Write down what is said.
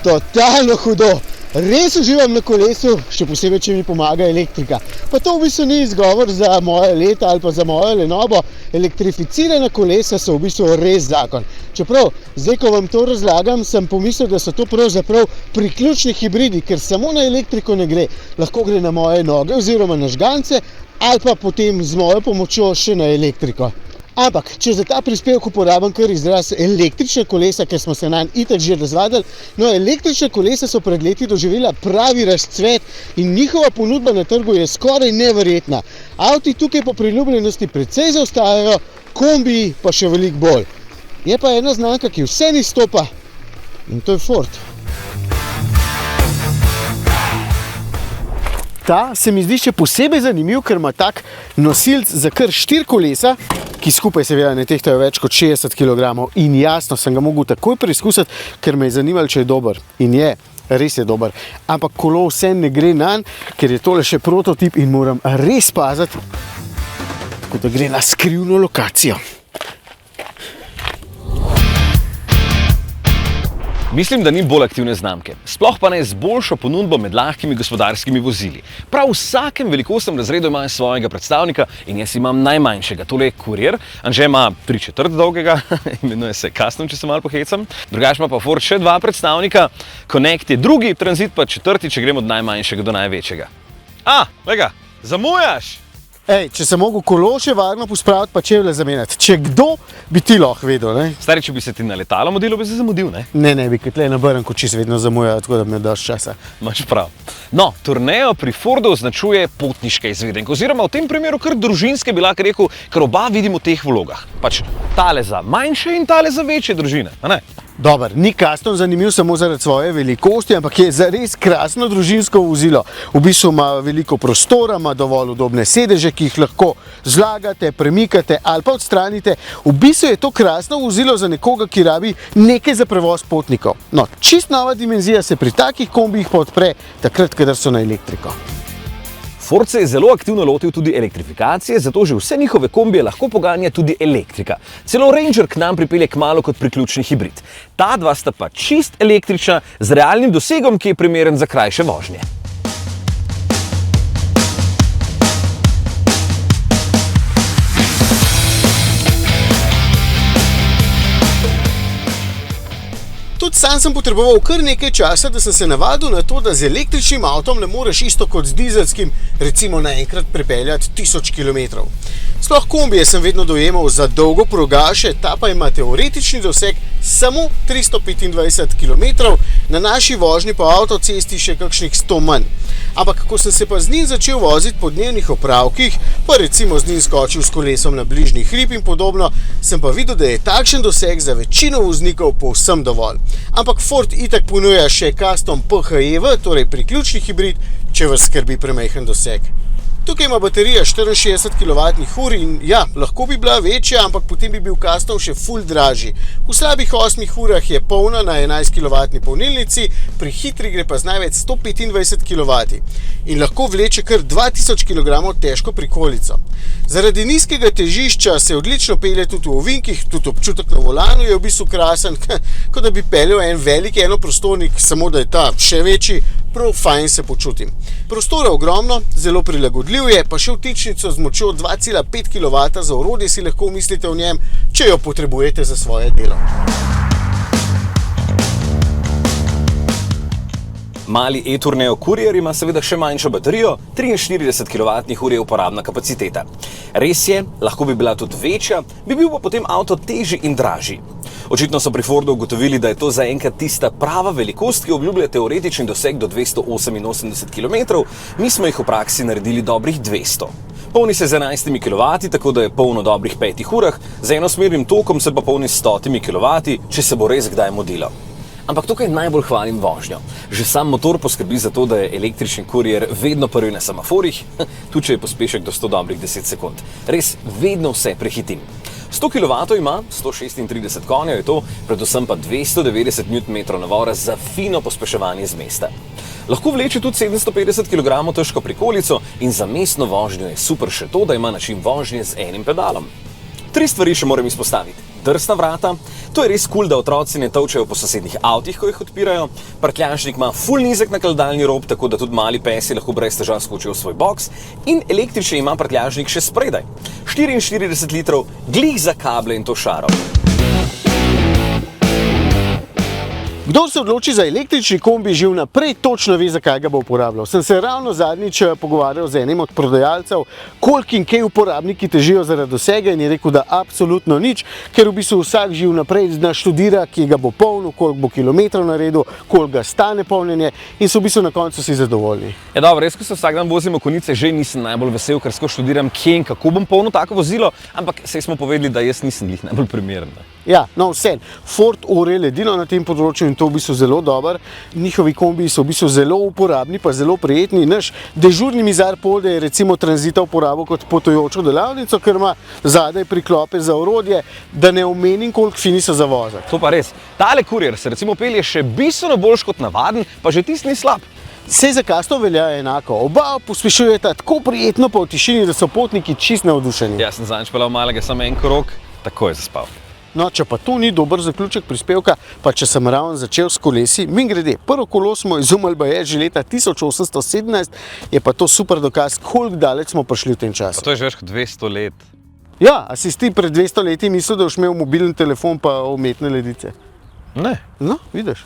Totalno hudo. Res uživam na kolesu, še posebej, če mi pomaga elektrika. Pa to v bistvu ni izgovor za moje leta ali pa za mojo lenobo. Elektrificirana kolesa so v bistvu res zakon. Čeprav, zdaj, ko vam to razlagam, sem pomislil, da so to pravzaprav priključni hibridi, ker samo na elektriko ne gre. Lahko gre na moje noge oziroma na žgance ali pa potem z mojo pomočjo še na elektriko. Ampak, če za ta prispevek uporabim kar izraz električna kolesa, ker smo se nanj itak že razvadili, no, električna kolesa so pred leti doživela pravi razcvet in njihova ponudba na trgu je skoraj neverjetna. Avti tukaj po priljubljenosti precej zaostajajo, kombiji pa še veliko bolj. Je pa ena znamka, ki vse ni stopa, in to je Ford. Ta se mi zdi še posebej zanimiv, ker ima tak nosilc za kar 4 kolesa, ki skupaj seveda ne tehtajo več kot 60 kg. In jasno, sem ga mogel takoj preizkusiti, ker me je zanimalo, če je dober. In je, res je dober. Ampak kolo vse ne gre nanj, ker je tole še prototip in moram res paziti, kot da gre na skrivno lokacijo. Mislim, da ni bolj aktivne znamke, sploh pa ne z boljšo ponudbo med lahkimi gospodarskimi vozili. Prav v vsakem velikostnem razredu imajo svojega predstavnika in jaz imam najmanjšega, tole je Courier. Anže ima 3/4 dolgega, imenuje se Custom, če se malo pohecam. Drugače ima pa Ford še 2 predstavnika, Connect je drugi, Transit pa 4, če gremo od najmanjšega do največjega. Lega, zamujaš! Ej, če sem mogel kolo še varno pospraviti, pa čevlje zamenjati. Če kdo, bi ti lahko vedel, ne? Stari, če bi se ti na letalo modilo, bi se zamudil, ne? Ne, bi kot na Brnku čisto vedno zamujajo, tako da mi daš časa. Imaš prav. No, turnejo pri Fordu označuje potniška izvedenka, oziroma v tem primeru kar družinske, bi lahko rekel, ker oba vidimo v teh vlogah. Pač tale za manjše in tale za večje družine, a ne? Dobar, ni Custom zanimiv samo zaradi svoje velikosti, ampak je zares krasno družinsko vozilo. V bistvu ima veliko prostora, ima dovolj udobne sedeže, ki jih lahko zlagate, premikate ali pa odstranite. V bistvu je to krasno vozilo za nekoga, ki rabi nekaj za prevoz potnikov. No, čist nova dimenzija se pri takih kombijih pa odpre takrat, kadar so na elektriko. Ford se je zelo aktivno lotil tudi elektrifikacije, zato že vse njihove kombije lahko poganja tudi elektrika. Celo Ranger k nam pripelje kmalu kot priključni hibrid. Ta dva sta pa čist električna, z realnim dosegom, ki je primeren za krajše vožnje. Tudi sam sem potreboval kar nekaj časa, da sem se navadil na to, da z električnim avtom ne moreš isto kot z dizelskim, recimo naenkrat prepeljati 1000 km. Sploh kombije sem vedno dojemal za dolgo progaše, ta pa ima teoretični doseg samo 325 km, na naši vožnji po avtocesti še kakšnih 100 manj. Ampak ko sem se pa z njim začel voziti po dnevnih opravkih, pa recimo z njim skočil s kolesom na bližnji hrib in podobno, sem pa videl, da je takšen doseg za večino voznikov povsem dovolj. Ampak Ford itak ponuja še Custom PHEV, torej priključni hibrid, če vas skrbi premajhen doseg. Tukaj ima baterija 64 kWh in ja, lahko bi bila večja, ampak potem bi bil Custom še ful dražji. V slabih 8 urah je polna na 11 kW polnilnici, pri hitri gre pa z največ 125 kW in lahko vleče kar 2000 kg težko prikolico. Zaradi nizkega težišča se odlično pelje tudi v ovinkih, tudi občutek na volanu je v bistvu krasen, kot da bi peljal en velik enoprostornik, samo da je ta še večji, prav fajn se počutim. Prostora ogromno, zelo prilagodljiv je, pa še vtičnico z močjo 2,5 kW za orodje si lahko umislite v njem, če jo potrebujete za svoje delo. Mali e-Tourneo Courier ima seveda še manjšo baterijo, 43 kWh je uporabna kapaciteta. Res je, lahko bi bila tudi večja, bi bil pa potem avto težji in dražji. Očitno so pri Fordu ugotovili, da je to zaenkrat tista prava velikost, ki obljublja teoretični doseg do 288 km, mi smo jih v praksi naredili dobrih 200. Polni se z 11 kW, tako da je polno dobrih 5 urah, z enosmernim tokom se pa polni s 100 kW, če se bo res kdaj mudilo. Ampak tukaj najbolj hvalim vožnjo. Že sam motor poskrbi za to, da je električni Courier vedno prvi na semaforih, tudi če je pospešek do 100 dobrih 10 sekund. Res, vedno vse prehitim. 100 kW ima, 136 konjev je to, predvsem pa 290 Nm navora za fino pospeševanje z mesta. Lahko vleče tudi 750 kg težko prikolico in za mestno vožnjo je super še to, da ima način vožnje z enim pedalom. 3 stvari še moram izpostaviti. drsna vrata. To je res kul, da otroci ne tolčejo po sosednjih avtih, ko jih odpirajo. Prtljažnik ima ful nizek nakladalni rob, tako da tudi mali pesi lahko brez težav skočijo v svoj boks. In električni ima prtljažnik še spredaj. 44 litrov, glih za kable in to šaro. Kdor se odloči za električni kombi, že vnaprej točno ve, zakaj ga bo uporabljal. Sem se ravno zadnjič pogovarjal z enim od prodajalcev, koliko in kaj uporabniki težijo zaradi vsega, in je rekel, da absolutno nič, ker v bistvu vsak že vnaprej naštudira, kje ga bo polnil, koliko bo kilometrov naredil, koliko ga stane polnjenje, in so v bistvu na koncu si zadovoljni. Ja, dobro, res, ko se vsak dan vozim v konice, že nisem najbolj vesel, ker skozi študiram, kje in kako bom polnil tako vozilo, ampak saj smo povedali, da jaz nisem glih najbolj primeren. Ja, no vse. Ford Orel edino na tem področju in to v bistvu zelo dober. Njihovi kombiji so v bistvu zelo uporabni, pa zelo prijetni. Naš dežurni mizar Polde je recimo Tranzita uporabil kot potujočo delavnico, ker ima zadaj priklope za orodje, da ne omenim, koliko fini so za voziti. To pa res. Tale Courier se recimo pelje še bistveno boljš kot navaden, pa že tisti ni slab. Sej za Castro velja enako. Oba pospešujeta tako prijetno pa v tišini, da so potniki čist navdušeni. Jaz sem zadnjič peljal malega samo en krog, tako je zaspal. No, če pa to ni dober zaključek prispevka, pa če sem ravno začel s kolesi, mimogrede, prvo kolo smo izumili baje že leta 1817, je pa to super dokaz, koliko daleč smo prišli v tem času. Pa to je že več kot 200 let. Ja, a si ti pred 200 leti mislil, da boš imel mobilni telefon pa umetne ledice? Ne. No, vidiš.